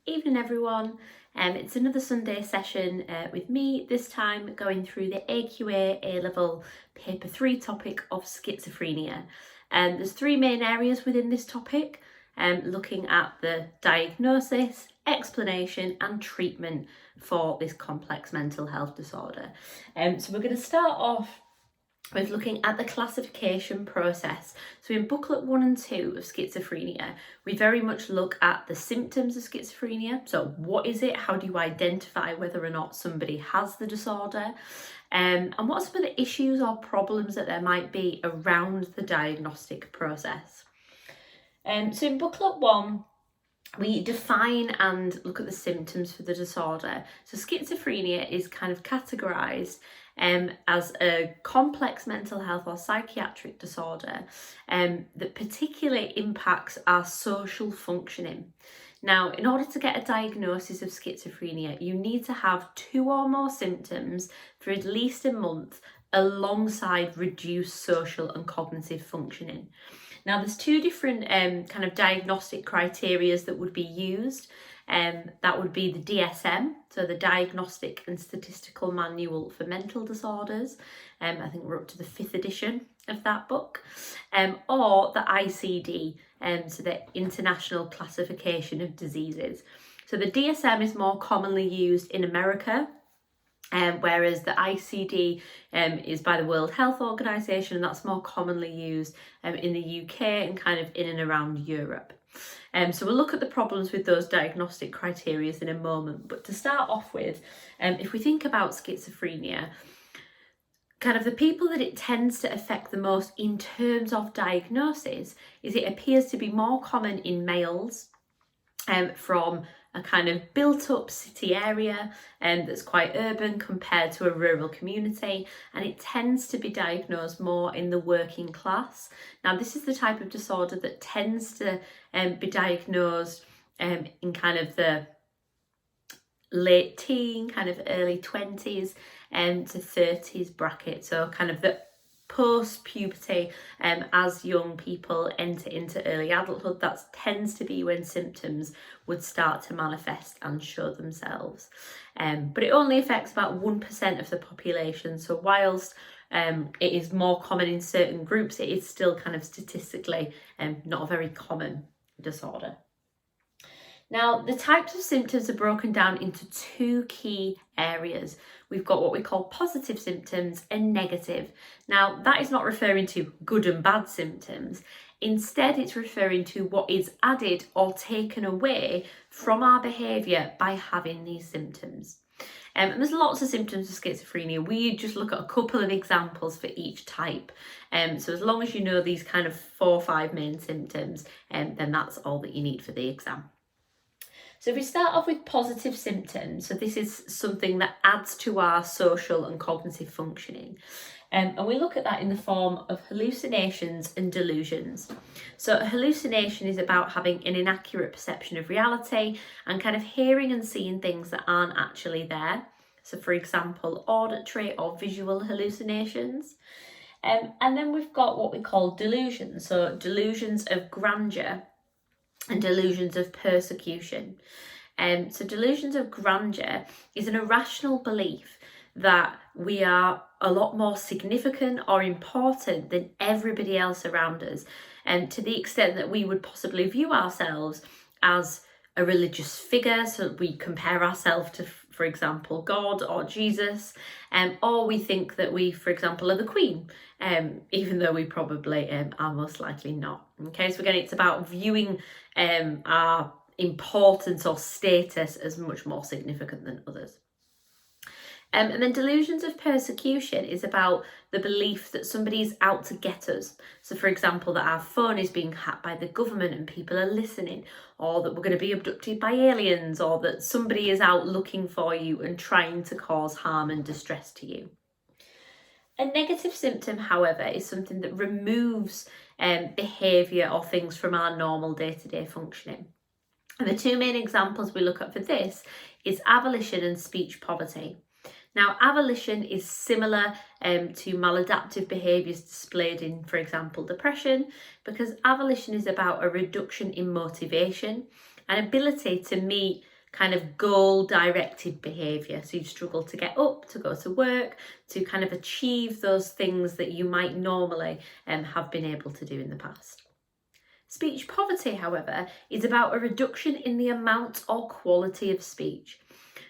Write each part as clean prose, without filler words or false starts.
Evening everyone. It's another Sunday session with me, this time going through the AQA A-Level Paper 3 topic of schizophrenia. There's three main areas within this topic, looking at the diagnosis, explanation and treatment for this complex mental health disorder. So we're going to start off with looking at the classification process. So in booklet 1 and 2 of schizophrenia, we very much look at the symptoms of schizophrenia. So what is it? How do you identify whether or not somebody has the disorder? And what are some of the issues or problems that there might be around the diagnostic process? So in booklet 1, we define and look at the symptoms for the disorder. So schizophrenia is kind of categorised as a complex mental health or psychiatric disorder that particularly impacts our social functioning. Now, in order to get a diagnosis of schizophrenia, you need to have 2 or more symptoms for at least a month alongside reduced social and cognitive functioning. Now, there's 2 different kind of diagnostic criteria that would be used. That would be the DSM, so the Diagnostic and Statistical Manual for Mental Disorders. I think we're up to the 5th edition of that book. Or the ICD, so the International Classification of Diseases. So the DSM is more commonly used in America, whereas the ICD is by the World Health Organization, and that's more commonly used in the UK and kind of in and around Europe. So we'll look at the problems with those diagnostic criteria in a moment. But to start off with, if we think about schizophrenia, kind of the people that it tends to affect the most in terms of diagnosis is it appears to be more common in males from a kind of built-up city area that's quite urban compared to a rural community, and it tends to be diagnosed more in the working class. Now, this is the type of disorder that tends to be diagnosed in kind of the late teen, kind of early 20s to 30s bracket, so kind of the post-puberty, as young people enter into early adulthood, that tends to be when symptoms would start to manifest and show themselves. But it only affects about 1% of the population, so whilst it is more common in certain groups, it is still kind of statistically not a very common disorder. Now, the types of symptoms are broken down into 2 key areas. We've got what we call positive symptoms and negative. Now, that is not referring to good and bad symptoms. Instead, it's referring to what is added or taken away from our behaviour by having these symptoms. And there's lots of symptoms of schizophrenia. We just look at a couple of examples for each type. So as long as you know these kind of 4 or 5 main symptoms, then that's all that you need for the exam. So if we start off with positive symptoms, so this is something that adds to our social and cognitive functioning. And we look at that in the form of hallucinations and delusions. So a hallucination is about having an inaccurate perception of reality and kind of hearing and seeing things that aren't actually there. So for example, auditory or visual hallucinations. And then we've got what we call delusions. So delusions of grandeur and delusions of persecution. So delusions of grandeur is an irrational belief that we are a lot more significant or important than everybody else around us, and to the extent that we would possibly view ourselves as a religious figure, so we compare ourselves to, for example, God or Jesus, or we think that we, for example, are the Queen, even though we probably are most likely not. Okay, so again, it's about viewing our importance or status as much more significant than others. And then delusions of persecution is about the belief that somebody is out to get us. So for example, that our phone is being hacked by the government and people are listening, or that we're going to be abducted by aliens, or that somebody is out looking for you and trying to cause harm and distress to you. A negative symptom, however, is something that removes behaviour or things from our normal day-to-day functioning. And the 2 main examples we look at for this is avolition and speech poverty. Now, avolition is similar to maladaptive behaviours displayed in, for example, depression, because avolition is about a reduction in motivation and ability to meet kind of goal-directed behaviour. So you struggle to get up, to go to work, to kind of achieve those things that you might normally have been able to do in the past. Speech poverty, however, is about a reduction in the amount or quality of speech.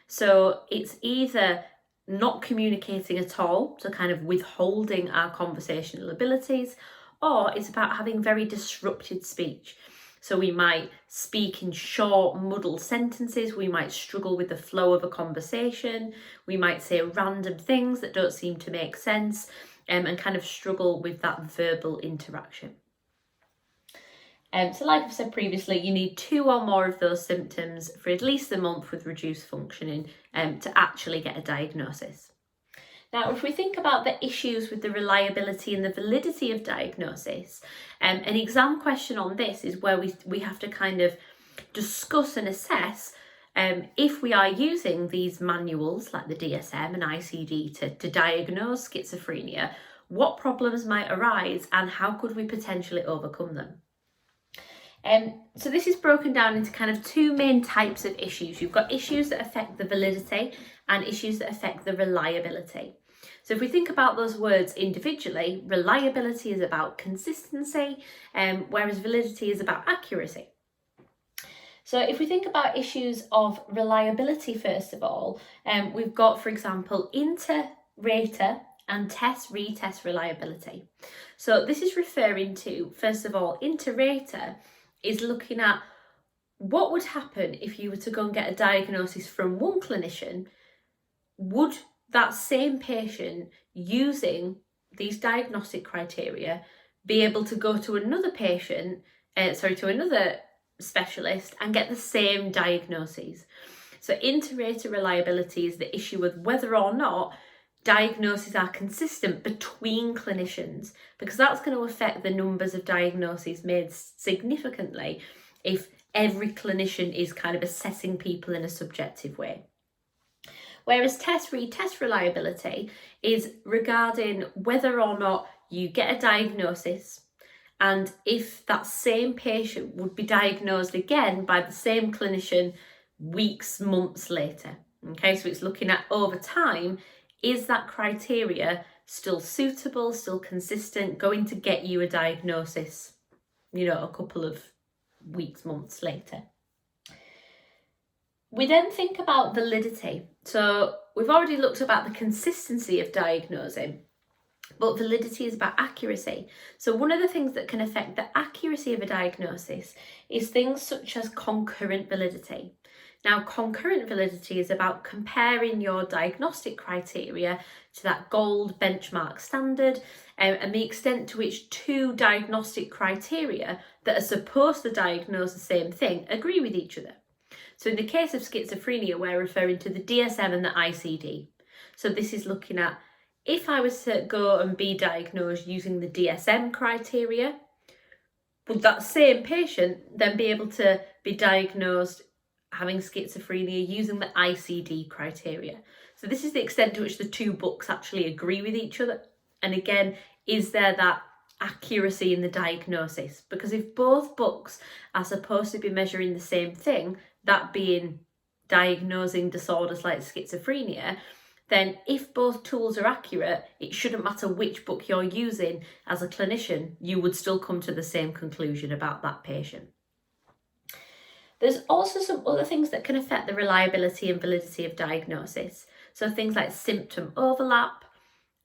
So it's either not communicating at all, so kind of withholding our conversational abilities, or it's about having very disrupted speech. So we might speak in short, muddled sentences, we might struggle with the flow of a conversation, we might say random things that don't seem to make sense, and kind of struggle with that verbal interaction. So like I've said previously, you need 2 or more of those symptoms for at least a month with reduced functioning to actually get a diagnosis. Now, if we think about the issues with the reliability and the validity of diagnosis, an exam question on this is where we have to kind of discuss and assess if we are using these manuals like the DSM and ICD to diagnose schizophrenia, what problems might arise and how could we potentially overcome them. So this is broken down into kind of 2 main types of issues. You've got issues that affect the validity and issues that affect the reliability. So if we think about those words individually, reliability is about consistency, whereas validity is about accuracy. So if we think about issues of reliability, first of all, we've got, for example, inter-rater and test-retest reliability. So this is referring to, first of all, inter-rater is looking at what would happen if you were to go and get a diagnosis from one clinician. Would that same patient, using these diagnostic criteria, be able to go to another specialist and get the same diagnoses? So inter-rater reliability is the issue with whether or not diagnoses are consistent between clinicians, because that's going to affect the numbers of diagnoses made significantly if every clinician is kind of assessing people in a subjective way. Whereas test-retest reliability is regarding whether or not you get a diagnosis and if that same patient would be diagnosed again by the same clinician weeks, months later. Okay, so it's looking at over time, is that criteria still suitable, still consistent, going to get you a diagnosis, a couple of weeks, months later? We then think about validity. So we've already looked about the consistency of diagnosing, but validity is about accuracy. So one of the things that can affect the accuracy of a diagnosis is things such as concurrent validity. Now, concurrent validity is about comparing your diagnostic criteria to that gold benchmark standard and the extent to which 2 diagnostic criteria that are supposed to diagnose the same thing agree with each other. So in the case of schizophrenia, we're referring to the DSM and the ICD. So this is looking at, if I was to go and be diagnosed using the DSM criteria, would that same patient then be able to be diagnosed having schizophrenia using the ICD criteria? So this is the extent to which the 2 books actually agree with each other. And again, is there that accuracy in the diagnosis? Because if both books are supposed to be measuring the same thing, that being diagnosing disorders like schizophrenia, then if both tools are accurate, it shouldn't matter which book you're using as a clinician, you would still come to the same conclusion about that patient. There's also some other things that can affect the reliability and validity of diagnosis. So things like symptom overlap,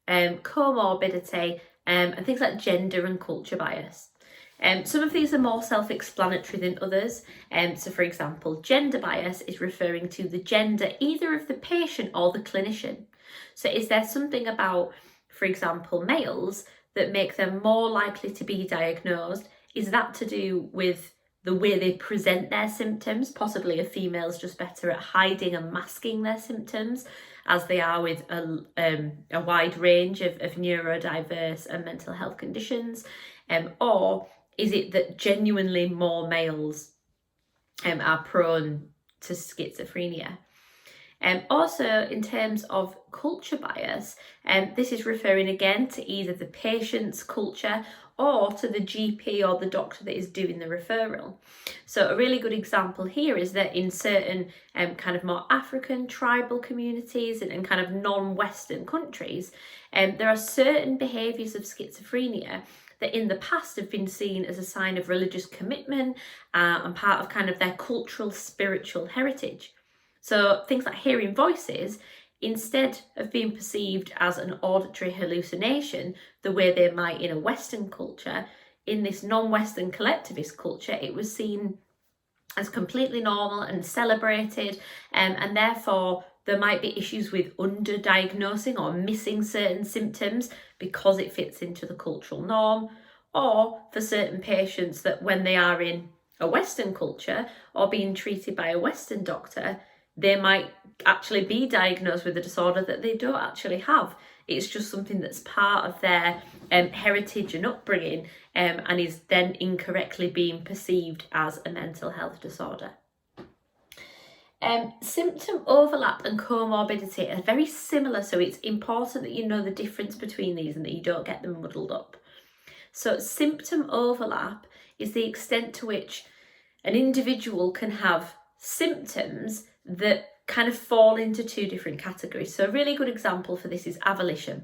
comorbidity, and things like gender and culture bias. Some of these are more self-explanatory than others. So for example, gender bias is referring to the gender either of the patient or the clinician. So is there something about, for example, males that make them more likely to be diagnosed? Is that to do with the way they present their symptoms? Possibly a female's just better at hiding and masking their symptoms, as they are with a wide range of neurodiverse and mental health conditions, or is it that genuinely more males are prone to schizophrenia? Also, in terms of culture bias, this is referring again to either the patient's culture or to the GP or the doctor that is doing the referral. So a really good example here is that in certain kind of more African tribal communities and kind of non-Western countries, there are certain behaviours of schizophrenia that in the past have been seen as a sign of religious commitment and part of kind of their cultural, spiritual heritage. So things like hearing voices, instead of being perceived as an auditory hallucination, the way they might in a Western culture, in this non-Western collectivist culture, it was seen as completely normal and celebrated, and therefore there might be issues with underdiagnosing or missing certain symptoms because it fits into the cultural norm, or for certain patients that when they are in a Western culture or being treated by a Western doctor, they might actually be diagnosed with a disorder that they don't actually have. It's just something that's part of their heritage and upbringing, and is then incorrectly being perceived as a mental health disorder. Symptom overlap and comorbidity are very similar, so it's important that you know the difference between these and that you don't get them muddled up. So symptom overlap is the extent to which an individual can have symptoms that kind of fall into two different categories. So a really good example for this is avolition.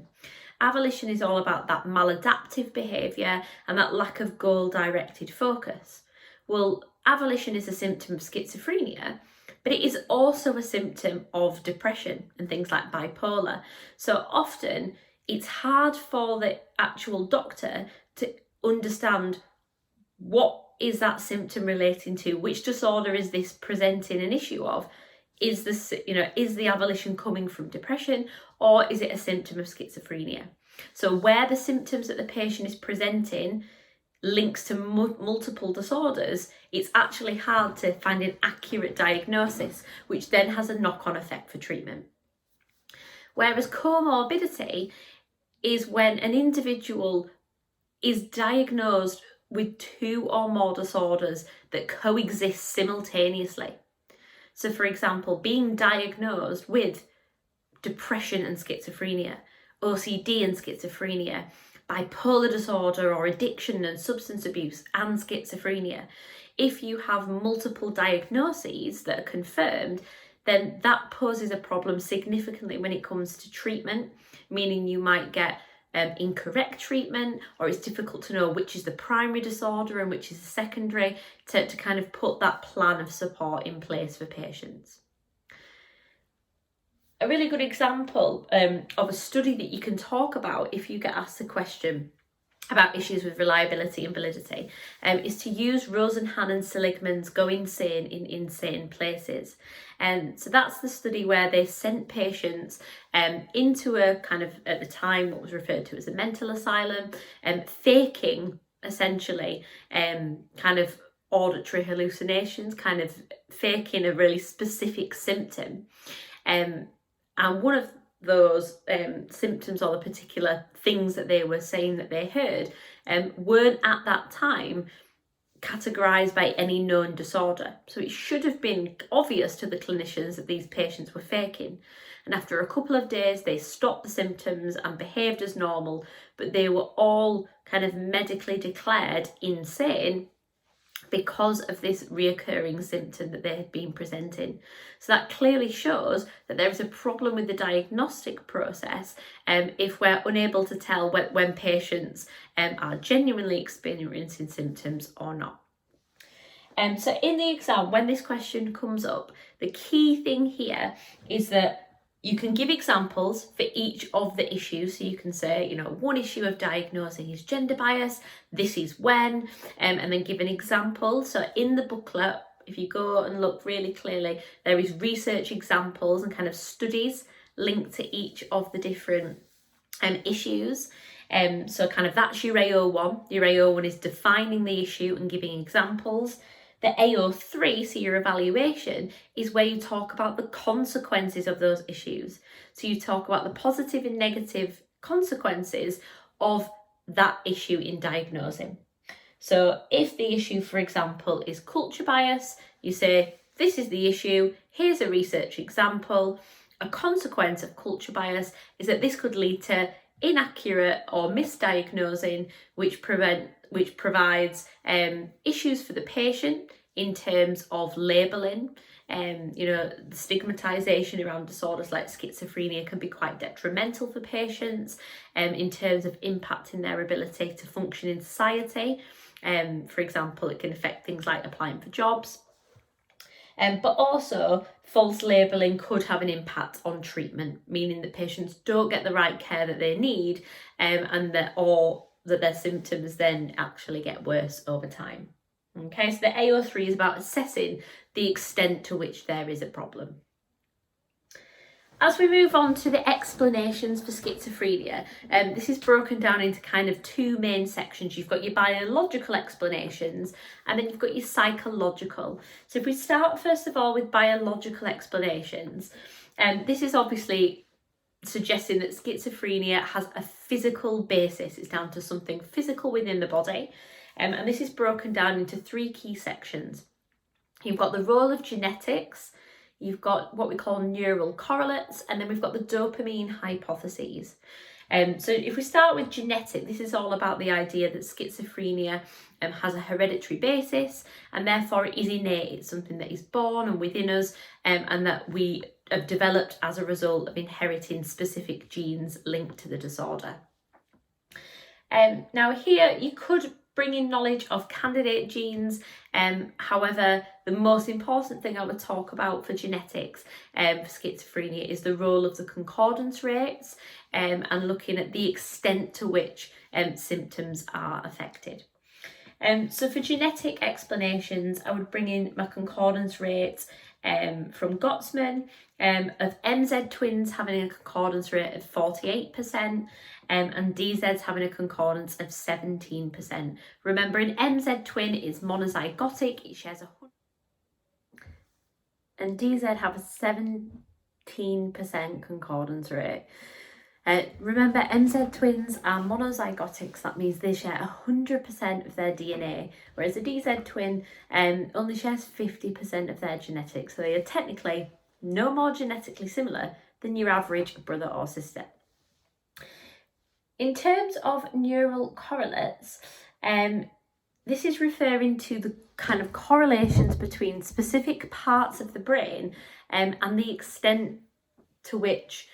Avolition is all about that maladaptive behaviour and that lack of goal-directed focus. Well, avolition is a symptom of schizophrenia, but it is also a symptom of depression and things like bipolar. So often it's hard for the actual doctor to understand what is that symptom relating to, which disorder is this presenting an issue of. Is the avolition coming from depression, or is it a symptom of schizophrenia? So where the symptoms that the patient is presenting links to multiple disorders, it's actually hard to find an accurate diagnosis, which then has a knock-on effect for treatment. Whereas comorbidity is when an individual is diagnosed with two or more disorders that coexist simultaneously. So for example, being diagnosed with depression and schizophrenia, OCD and schizophrenia, bipolar disorder or addiction and substance abuse and schizophrenia. If you have multiple diagnoses that are confirmed, then that poses a problem significantly when it comes to treatment, meaning you might get incorrect treatment, or it's difficult to know which is the primary disorder and which is the secondary, to kind of put that plan of support in place for patients. A really good example of a study that you can talk about if you get asked a question about issues with reliability and validity is to use Rosenhan and Seligman's Go Insane in Insane Places. So that's the study where they sent patients into a kind of, at the time, what was referred to as a mental asylum, faking essentially kind of auditory hallucinations, kind of faking a really specific symptom. And one of those symptoms or the particular things that they were saying that they heard weren't at that time categorised by any known disorder. So it should have been obvious to the clinicians that these patients were faking. And after a couple of days, they stopped the symptoms and behaved as normal, but they were all kind of medically declared insane because of this reoccurring symptom that they had been presenting. So that clearly shows that there is a problem with the diagnostic process if we're unable to tell when patients are genuinely experiencing symptoms or not. So in the exam, when this question comes up, the key thing here is that you can give examples for each of the issues. So you can say, one issue of diagnosing is gender bias, this is when, and then give an example. So in the booklet, if you go and look really clearly, there is research examples and kind of studies linked to each of the different issues. So kind of that's your AO1. Your AO1 is defining the issue and giving examples. The AO3, so your evaluation, is where you talk about the consequences of those issues. So you talk about the positive and negative consequences of that issue in diagnosing. So if the issue, for example, is culture bias, you say, this is the issue, here's a research example. A consequence of culture bias is that this could lead to inaccurate or misdiagnosing, which provides issues for the patient in terms of labelling. The stigmatisation around disorders like schizophrenia can be quite detrimental for patients in terms of impacting their ability to function in society. For example, it can affect things like applying for jobs. But also, false labelling could have an impact on treatment, meaning that patients don't get the right care that they need, and that their symptoms then actually get worse over time. Okay, so the AO3 is about assessing the extent to which there is a problem. As we move on to the explanations for schizophrenia, this is broken down into kind of two main sections. You've got your biological explanations and then you've got your psychological. So if we start first of all with biological explanations, this is obviously suggesting that schizophrenia has a physical basis. It's down to something physical within the body. And this is broken down into three key sections. You've got the role of genetics, you've got what we call neural correlates, and then we've got the dopamine hypotheses. So if we start with genetic, this is all about the idea that schizophrenia has a hereditary basis, and therefore it is innate. It's something that is born and within us, and that we have developed as a result of inheriting specific genes linked to the disorder. Now here you could bring in knowledge of candidate genes. However, the most important thing I would talk about for genetics for schizophrenia is the role of the concordance rates and looking at the extent to which symptoms are affected. So for genetic explanations, I would bring in my concordance rates from Gottsman of MZ twins having a concordance rate of 48%, and DZs having a concordance of 17%. Remember, an MZ twin is monozygotic, it shares and DZ have a 17% concordance rate. Remember, MZ twins are monozygotics. That means they share 100% of their DNA, whereas a DZ twin only shares 50% of their genetics. So they are technically no more genetically similar than your average brother or sister. In terms of neural correlates, this is referring to the kind of correlations between specific parts of the brain and the extent to which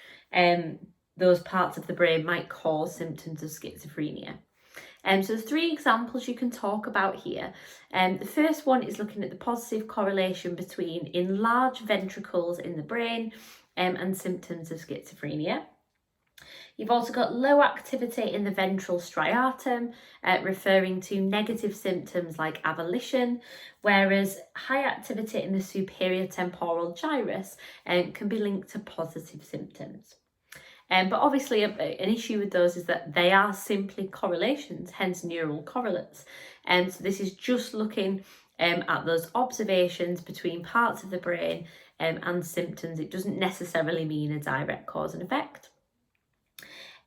those parts of the brain might cause symptoms of schizophrenia. So there's three examples you can talk about here. The first one is looking at the positive correlation between enlarged ventricles in the brain and symptoms of schizophrenia. You've also got low activity in the ventral striatum, referring to negative symptoms like avolition, whereas high activity in the superior temporal gyrus can be linked to positive symptoms. But obviously an issue with those is that they are simply correlations, hence neural correlates. So this is just looking at those observations between parts of the brain and symptoms. It doesn't necessarily mean a direct cause and effect.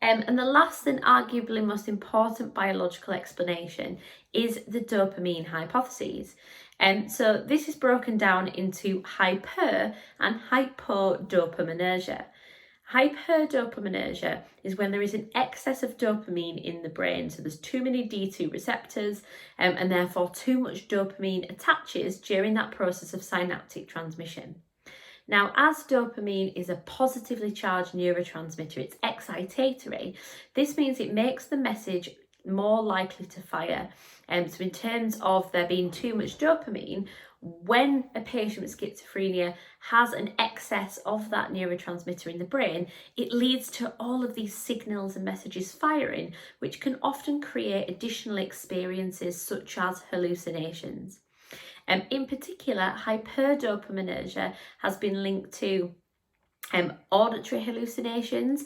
And the last and arguably most important biological explanation is the dopamine hypotheses. So this is broken down into hyper and hypodopaminergia. Hyperdopaminergia is when there is an excess of dopamine in the brain, so there's too many D2 receptors and therefore too much dopamine attaches during that process of synaptic transmission. Now, as dopamine is a positively charged neurotransmitter, it's excitatory, this means it makes the message more likely to fire. So in terms of there being too much dopamine, when a patient with schizophrenia has an excess of that neurotransmitter in the brain, it leads to all of these signals and messages firing, which can often create additional experiences such as hallucinations. In particular, hyperdopaminergia has been linked to auditory hallucinations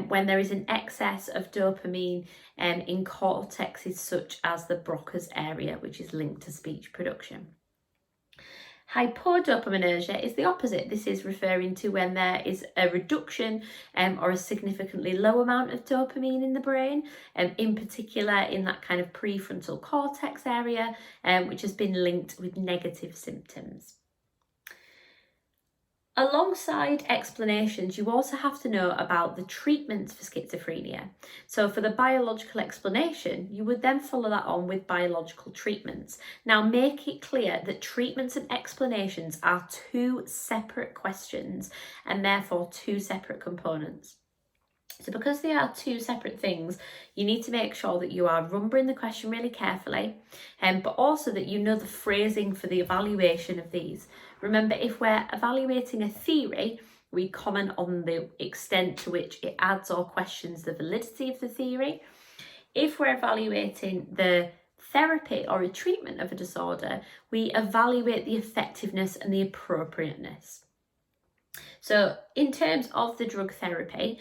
when there is an excess of dopamine in cortexes such as the Broca's area, which is linked to speech production. Hypodopaminergia is the opposite. This is referring to when there is a reduction or a significantly low amount of dopamine in the brain, in particular in that kind of prefrontal cortex area, which has been linked with negative symptoms. Alongside explanations, you also have to know about the treatments for schizophrenia. So for the biological explanation, you would then follow that on with biological treatments. Now make it clear that treatments and explanations are two separate questions and therefore two separate components. So because they are two separate things, you need to make sure that you are remembering the question really carefully, but also that you know the phrasing for the evaluation of these. Remember, if we're evaluating a theory, we comment on the extent to which it adds or questions the validity of the theory. If we're evaluating the therapy or a treatment of a disorder, we evaluate the effectiveness and the appropriateness. So in terms of the drug therapy,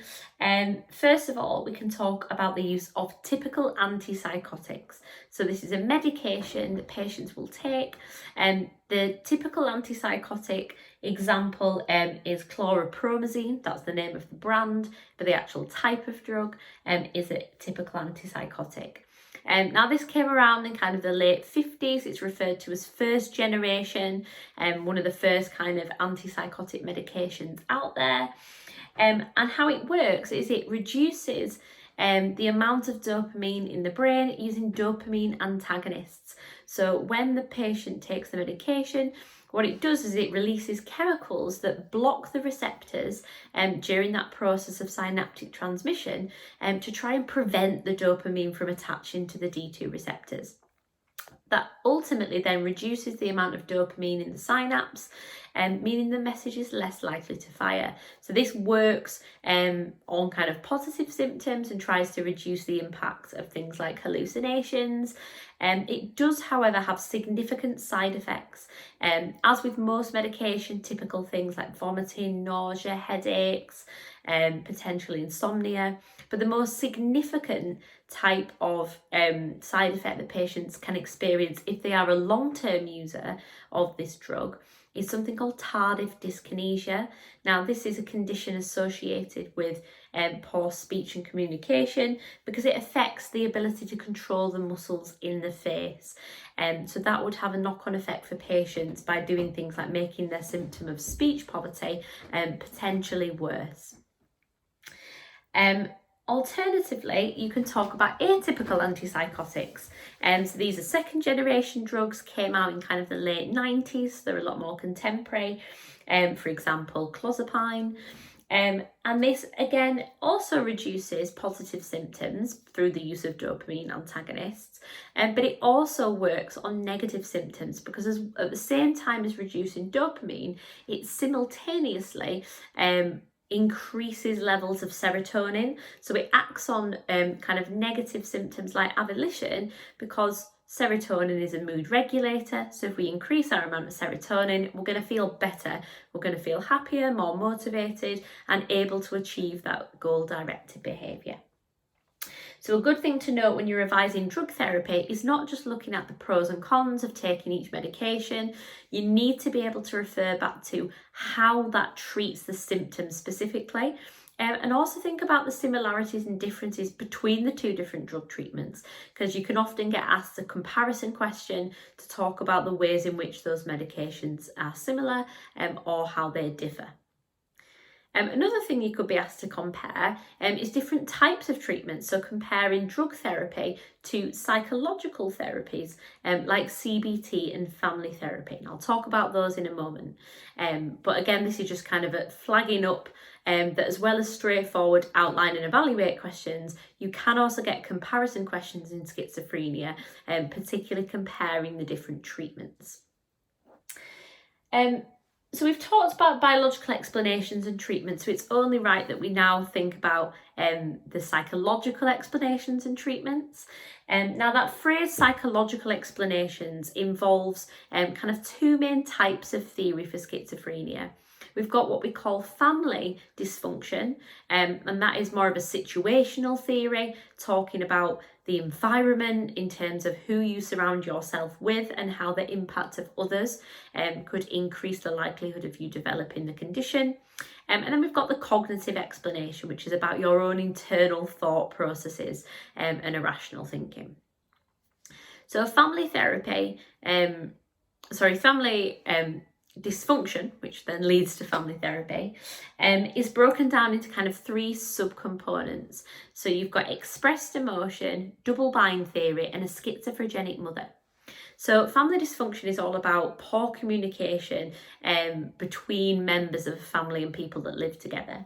first of all, we can talk about the use of typical antipsychotics. So this is a medication that patients will take. The typical antipsychotic example is chlorpromazine. That's the name of the brand, but the actual type of drug is a typical antipsychotic. Now this came around in kind of the late 50s. It's referred to as first generation, one of the first kind of antipsychotic medications out there. And how it works is it reduces the amount of dopamine in the brain using dopamine antagonists. So when the patient takes the medication, what it does is it releases chemicals that block the receptors during that process of synaptic transmission to try and prevent the dopamine from attaching to the D2 receptors. That ultimately then reduces the amount of dopamine in the synapse, meaning the message is less likely to fire. So this works on kind of positive symptoms and tries to reduce the impact of things like hallucinations. It does, however, have significant side effects. As with most medication, typical things like vomiting, nausea, headaches, potentially insomnia. But the most significant type of side effect that patients can experience if they are a long-term user of this drug is something called tardive dyskinesia. Now, this is a condition associated with poor speech and communication because it affects the ability to control the muscles in the face. So that would have a knock-on effect for patients by doing things like making their symptom of speech poverty potentially worse. Alternatively, you can talk about atypical antipsychotics. So these are second generation drugs, came out in kind of the late 90s. They're a lot more contemporary. For example, clozapine. And this again also reduces positive symptoms through the use of dopamine antagonists, but it also works on negative symptoms because at the same time as reducing dopamine, it simultaneously increases levels of serotonin. So it acts on kind of negative symptoms like avolition because serotonin is a mood regulator. So if we increase our amount of serotonin, we're going to feel better. We're going to feel happier, more motivated, and able to achieve that goal-directed behaviour. So a good thing to note when you're revising drug therapy is not just looking at the pros and cons of taking each medication. You need to be able to refer back to how that treats the symptoms specifically. And also think about the similarities and differences between the two different drug treatments, because you can often get asked a comparison question to talk about the ways in which those medications are similar or how they differ. Another thing you could be asked to compare is different types of treatments. So comparing drug therapy to psychological therapies like CBT and family therapy. And I'll talk about those in a moment. But again, this is just kind of a flagging up that as well as straightforward outline and evaluate questions, you can also get comparison questions in schizophrenia, particularly comparing the different treatments. So we've talked about biological explanations and treatments, so it's only right that we now think about the psychological explanations and treatments. Now that phrase psychological explanations involves kind of two main types of theory for schizophrenia. We've got what we call family dysfunction, and that is more of a situational theory, talking about the environment in terms of who you surround yourself with and how the impact of others could increase the likelihood of you developing the condition. And then we've got the cognitive explanation, which is about your own internal thought processes and irrational thinking. So family dysfunction, which then leads to family therapy, is broken down into kind of 3 subcomponents. So you've got expressed emotion, double bind theory, and a schizophrenic mother. So family dysfunction is all about poor communication between members of a family and people that live together.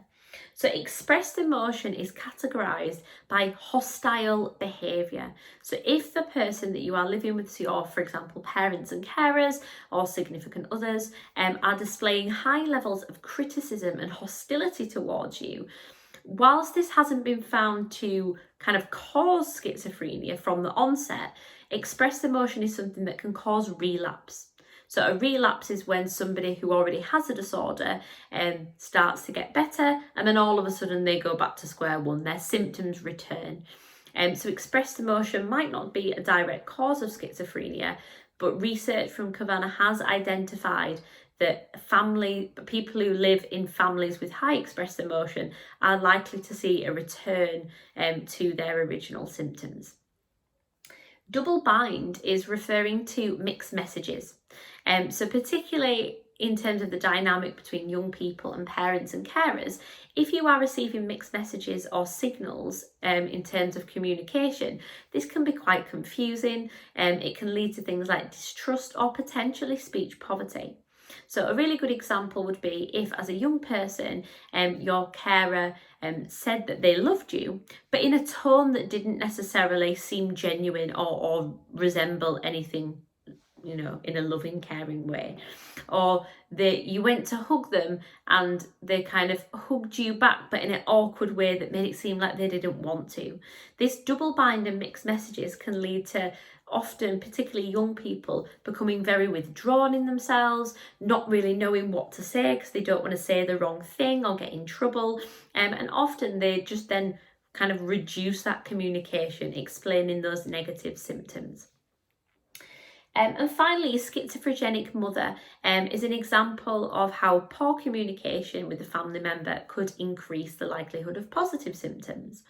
So expressed emotion is categorized by hostile behavior. So if the person that you are living with, so your, for example, parents and carers or significant others, are displaying high levels of criticism and hostility towards you, whilst this hasn't been found to kind of cause schizophrenia from the onset, expressed emotion is something that can cause relapse. So a relapse is when somebody who already has a disorder starts to get better, and then all of a sudden they go back to square one, their symptoms return. So expressed emotion might not be a direct cause of schizophrenia, but research from Kavanagh has identified that people who live in families with high expressed emotion are likely to see a return to their original symptoms. Double bind is referring to mixed messages. So particularly in terms of the dynamic between young people and parents and carers, if you are receiving mixed messages or signals in terms of communication, this can be quite confusing. It can lead to things like distrust or potentially speech poverty. So a really good example would be if, as a young person, your carer said that they loved you, but in a tone that didn't necessarily seem genuine or resemble anything, you know, in a loving, caring way. Or you went to hug them and they kind of hugged you back, but in an awkward way that made it seem like they didn't want to. This double bind and mixed messages can lead to often, particularly young people, becoming very withdrawn in themselves, not really knowing what to say because they don't want to say the wrong thing or get in trouble. And often they just then kind of reduce that communication, explaining those negative symptoms. And finally, a schizophrenic mother is an example of how poor communication with a family member could increase the likelihood of positive symptoms.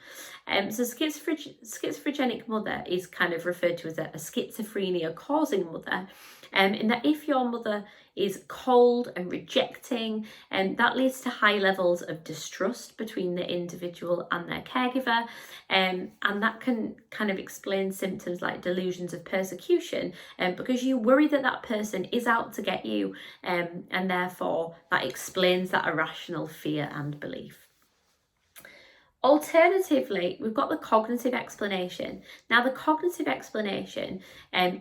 So schizophrenic mother is kind of referred to as a schizophrenia causing mother, in that if your mother is cold and rejecting, that leads to high levels of distrust between the individual and their caregiver, and that can kind of explain symptoms like delusions of persecution, because you worry that that person is out to get you, and therefore that explains that irrational fear and belief. Alternatively, we've got the cognitive explanation. Now, the cognitive explanation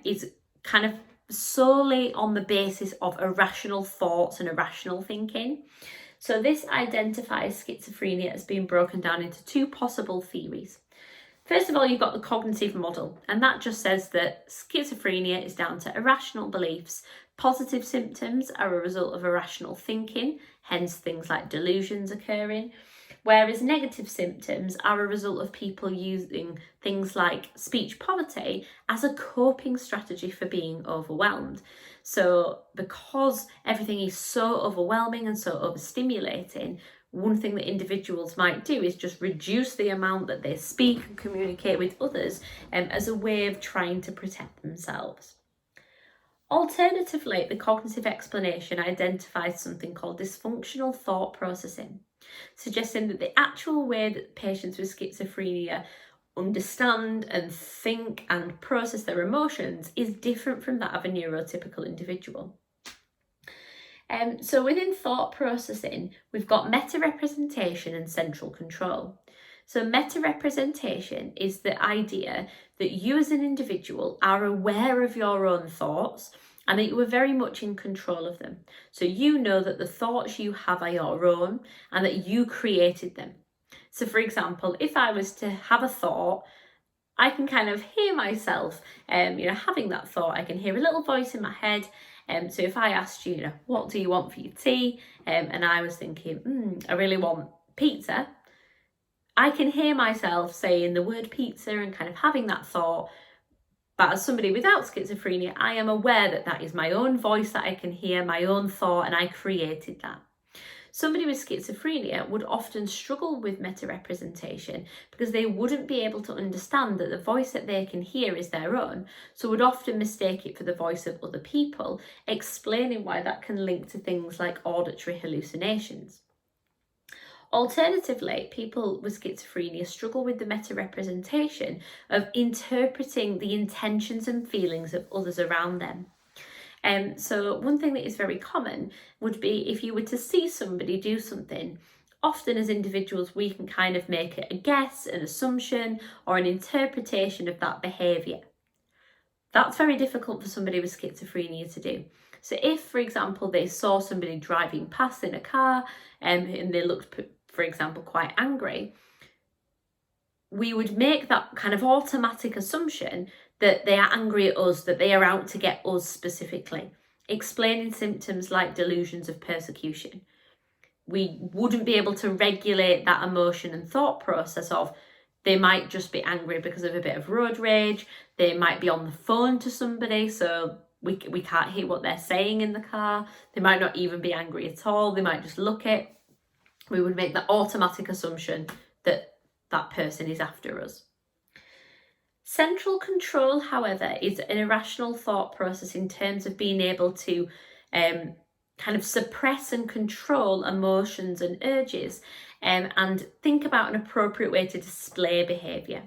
is kind of solely on the basis of irrational thoughts and irrational thinking. So this identifies schizophrenia as being broken down into 2 possible theories. First of all, you've got the cognitive model, and that just says that schizophrenia is down to irrational beliefs. Positive symptoms are a result of irrational thinking, hence things like delusions occurring, whereas negative symptoms are a result of people using things like speech poverty as a coping strategy for being overwhelmed. So because everything is so overwhelming and so overstimulating, one thing that individuals might do is just reduce the amount that they speak and communicate with others as a way of trying to protect themselves. Alternatively, the cognitive explanation identifies something called dysfunctional thought processing, suggesting that the actual way that patients with schizophrenia understand and think and process their emotions is different from that of a neurotypical individual. So within thought processing, we've got meta-representation and central control. So meta-representation is the idea that you as an individual are aware of your own thoughts and that you are very much in control of them. So you know that the thoughts you have are your own and that you created them. So for example, if I was to have a thought, I can kind of hear myself, having that thought. I can hear a little voice in my head. So if I asked you, what do you want for your tea? And I was thinking, I really want pizza. I can hear myself saying the word pizza and kind of having that thought. But as somebody without schizophrenia, I am aware that that is my own voice that I can hear, my own thought, and I created that. Somebody with schizophrenia would often struggle with meta-representation because they wouldn't be able to understand that the voice that they can hear is their own, so would often mistake it for the voice of other people, explaining why that can link to things like auditory hallucinations. Alternatively, people with schizophrenia struggle with the meta-representation of interpreting the intentions and feelings of others around them. So one thing that is very common would be if you were to see somebody do something, often as individuals we can kind of make a guess, an assumption, or an interpretation of that behaviour. That's very difficult for somebody with schizophrenia to do. So if, for example, they saw somebody driving past in a car and they looked, for example, quite angry, we would make that kind of automatic assumption that they are angry at us, that they are out to get us specifically, explaining symptoms like delusions of persecution. We wouldn't be able to regulate that emotion and thought process of they might just be angry because of a bit of road rage, they might be on the phone to somebody, so we can't hear what they're saying in the car, they might not even be angry at all, they might just look it. We would make that automatic assumption that that person is after us. Central control, however, is an irrational thought process in terms of being able to kind of suppress and control emotions and urges and think about an appropriate way to display behaviour.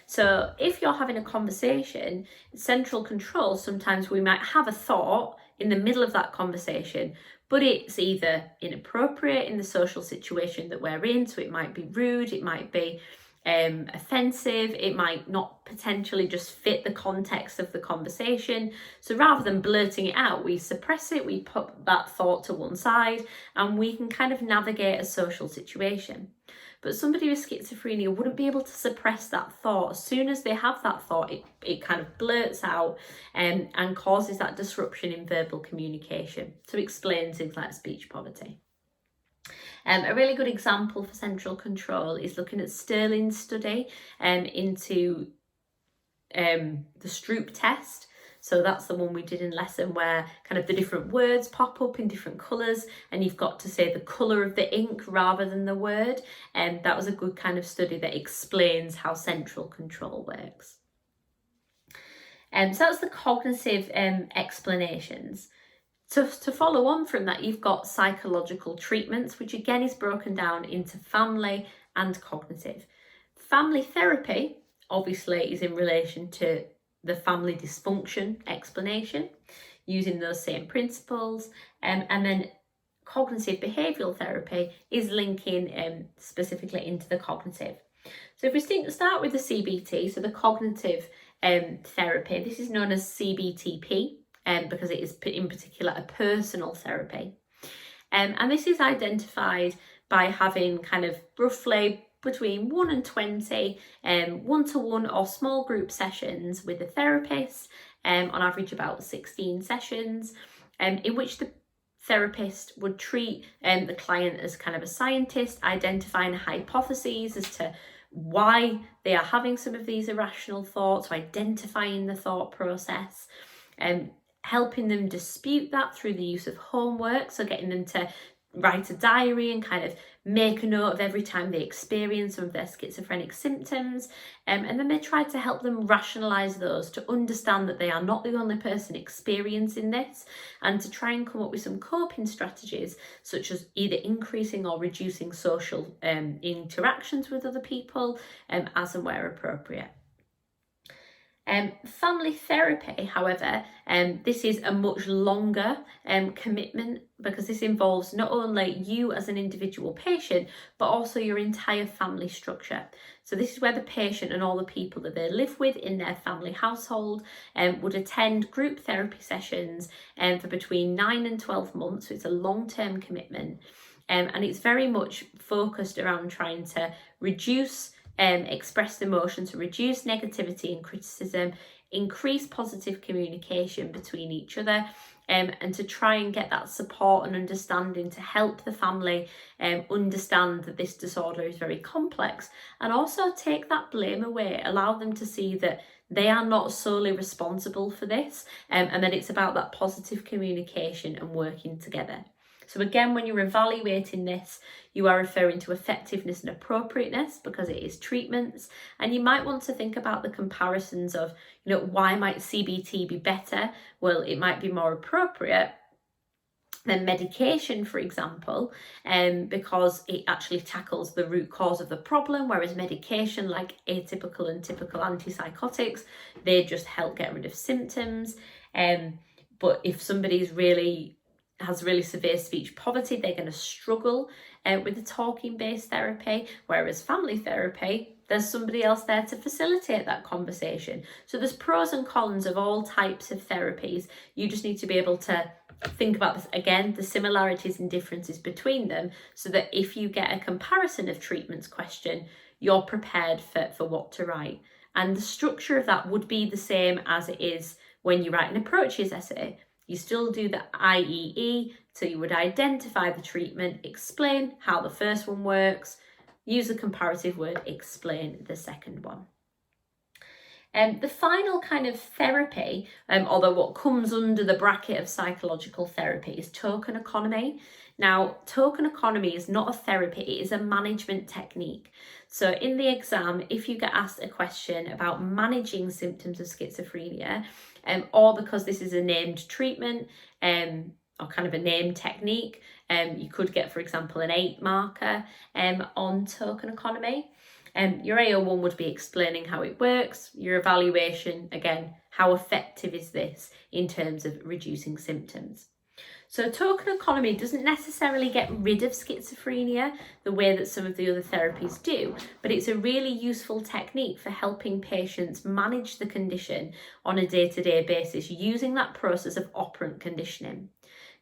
So if you're having a conversation, central control, sometimes we might have a thought in the middle of that conversation, but it's either inappropriate in the social situation that we're in, so it might be rude, it might be offensive, it might not potentially just fit the context of the conversation. So rather than blurting it out, we suppress it, we put that thought to one side, and we can kind of navigate a social situation. But somebody with schizophrenia wouldn't be able to suppress that thought. As soon as they have that thought, it kind of blurts out and causes that disruption in verbal communication. So it explains things like speech poverty. A really good example for central control is looking at Sterling's study into the Stroop test. So that's the one we did in lesson where kind of the different words pop up in different colours and you've got to say the colour of the ink rather than the word. And that was a good kind of study that explains how central control works. So that's the cognitive explanations. So to follow on from that, you've got psychological treatments, which again is broken down into family and cognitive. Family therapy obviously is in relation to the family dysfunction explanation, using those same principles, and then cognitive behavioural therapy is linking specifically into the cognitive. So if we start with the CBT, so the cognitive therapy, this is known as CBTP, because it is in particular a personal therapy. And this is identified by having kind of roughly between 1 and 20 one-to-one or small group sessions with a therapist, on average about 16 sessions, in which the therapist would treat the client as kind of a scientist, identifying hypotheses as to why they are having some of these irrational thoughts, identifying the thought process, helping them dispute that through the use of homework, so getting them to write a diary and kind of make a note of every time they experience some of their schizophrenic symptoms, and then they try to help them rationalise those, to understand that they are not the only person experiencing this, and to try and come up with some coping strategies such as either increasing or reducing social interactions with other people as and where appropriate. Family therapy, however, this is a much longer commitment, because this involves not only you as an individual patient, but also your entire family structure. So this is where the patient and all the people that they live with in their family household would attend group therapy sessions for between 9 and 12 months. So it's a long-term commitment, and it's very much focused around trying to reduce expressed emotions, to reduce negativity and criticism, increase positive communication between each other, and to try and get that support and understanding to help the family understand that this disorder is very complex, and also take that blame away, allow them to see that they are not solely responsible for this, and that it's about that positive communication and working together. So again, when you're evaluating this, you are referring to effectiveness and appropriateness because it is treatments. And you might want to think about the comparisons of, why might CBT be better? Well, it might be more appropriate than medication, for example, because it actually tackles the root cause of the problem, whereas medication like atypical and typical antipsychotics, they just help get rid of symptoms. But if somebody's has really severe speech poverty, they're going to struggle with the talking-based therapy, whereas family therapy, there's somebody else there to facilitate that conversation. So there's pros and cons of all types of therapies. You just need to be able to think about this again, the similarities and differences between them, so that if you get a comparison of treatments question, you're prepared for what to write. And the structure of that would be the same as it is when you write an approaches essay. You still do the IEE, so you would identify the treatment, explain how the first one works, use a comparative word, explain the second one. The final kind of therapy, although what comes under the bracket of psychological therapy, is token economy. Now, token economy is not a therapy, it is a management technique. So in the exam, if you get asked a question about managing symptoms of schizophrenia, or because this is a named treatment, or kind of a named technique, you could get, for example, an 8 marker on token economy. Your AO1 would be explaining how it works. Your evaluation, again, how effective is this in terms of reducing symptoms? So token economy doesn't necessarily get rid of schizophrenia the way that some of the other therapies do, but it's a really useful technique for helping patients manage the condition on a day-to-day basis using that process of operant conditioning.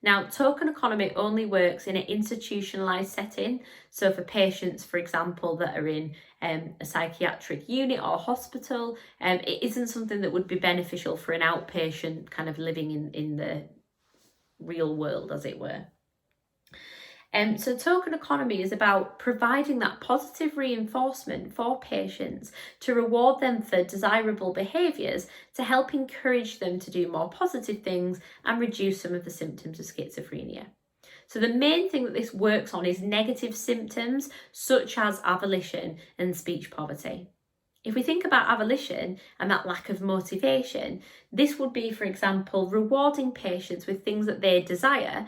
Now, token economy only works in an institutionalised setting. So for patients, for example, that are in a psychiatric unit or hospital, it isn't something that would be beneficial for an outpatient kind of living in the real world, as it were. So token economy is about providing that positive reinforcement for patients to reward them for desirable behaviours to help encourage them to do more positive things and reduce some of the symptoms of schizophrenia. So the main thing that this works on is negative symptoms such as avolition and speech poverty. If we think about avolition and that lack of motivation, this would be, for example, rewarding patients with things that they desire,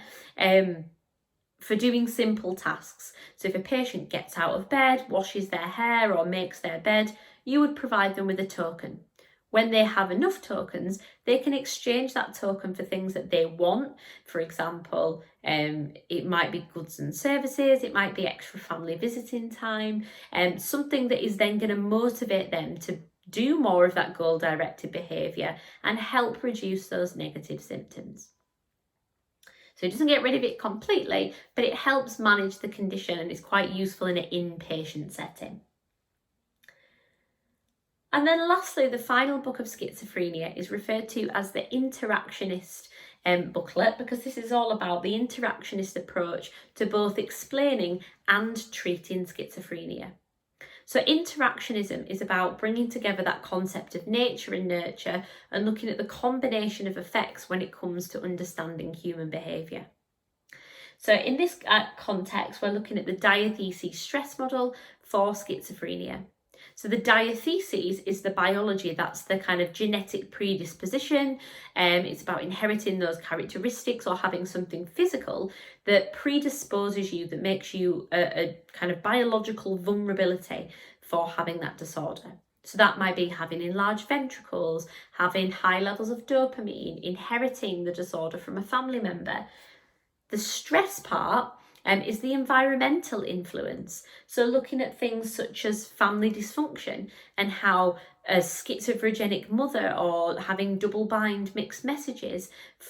for doing simple tasks. So if a patient gets out of bed, washes their hair or makes their bed, you would provide them with a token. When they have enough tokens, they can exchange that token for things that they want. For example, it might be goods and services, it might be extra family visiting time, something that is then going to motivate them to do more of that goal-directed behaviour and help reduce those negative symptoms. So it doesn't get rid of it completely, but it helps manage the condition and is quite useful in an inpatient setting. And then lastly, the final book of schizophrenia is referred to as the interactionist booklet, because this is all about the interactionist approach to both explaining and treating schizophrenia. So interactionism is about bringing together that concept of nature and nurture and looking at the combination of effects when it comes to understanding human behaviour. So in this context, we're looking at the diatheses stress model for schizophrenia. So the diatheses is the biology, that's the kind of genetic predisposition. It's about inheriting those characteristics or having something physical that predisposes you, that makes you a kind of biological vulnerability for having that disorder. So that might be having enlarged ventricles, having high levels of dopamine, inheriting the disorder from a family member. The stress part is the environmental influence. So looking at things such as family dysfunction and how a schizophrenic mother or having double bind mixed messages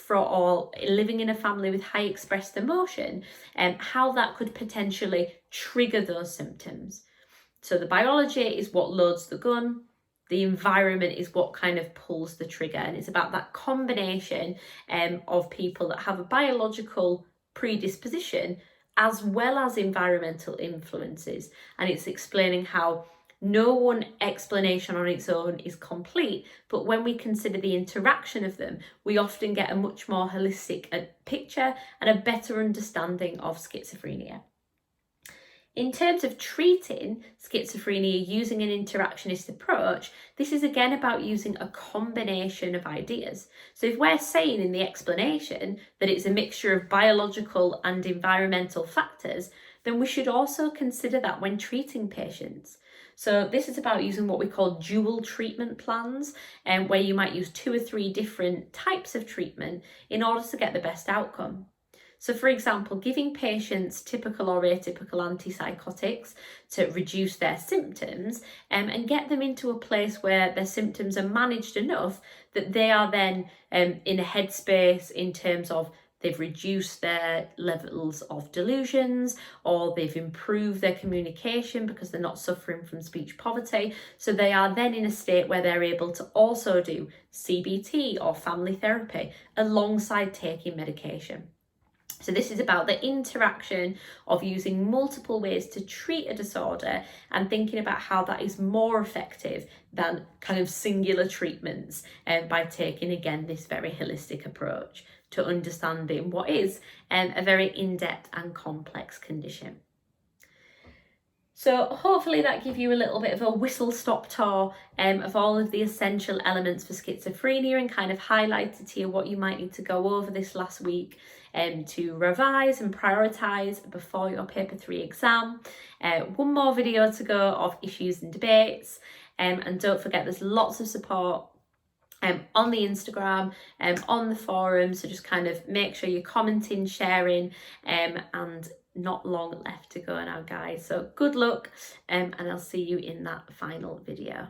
or living in a family with high expressed emotion, how that could potentially trigger those symptoms. So the biology is what loads the gun, the environment is what kind of pulls the trigger, and it's about that combination of people that have a biological predisposition as well as environmental influences, and it's explaining how No one explanation on its own is complete, but when we consider the interaction of them, we often get a much more holistic picture and a better understanding of schizophrenia. In terms of treating schizophrenia using an interactionist approach, this is again about using a combination of ideas. So if we're saying in the explanation that it's a mixture of biological and environmental factors, then we should also consider that when treating patients. So this is about using what we call dual treatment plans, where you might use 2 or 3 different types of treatment in order to get the best outcome. So for example, giving patients typical or atypical antipsychotics to reduce their symptoms and get them into a place where their symptoms are managed enough that they are then in a headspace in terms of they've reduced their levels of delusions, or they've improved their communication because they're not suffering from speech poverty. So they are then in a state where they're able to also do CBT or family therapy alongside taking medication. So this is about the interaction of using multiple ways to treat a disorder and thinking about how that is more effective than kind of singular treatments, by taking again this very holistic approach to understanding what is a very in-depth and complex condition. So hopefully that gives you a little bit of a whistle-stop tour of all of the essential elements for schizophrenia, and kind of highlighted to you what you might need to go over this last week to revise and prioritise before your paper 3 exam. One more video to go of issues and debates, and don't forget there's lots of support on the Instagram, on the forum, so just kind of make sure you're commenting, sharing, and not long left to go now, guys. So good luck, and I'll see you in that final video.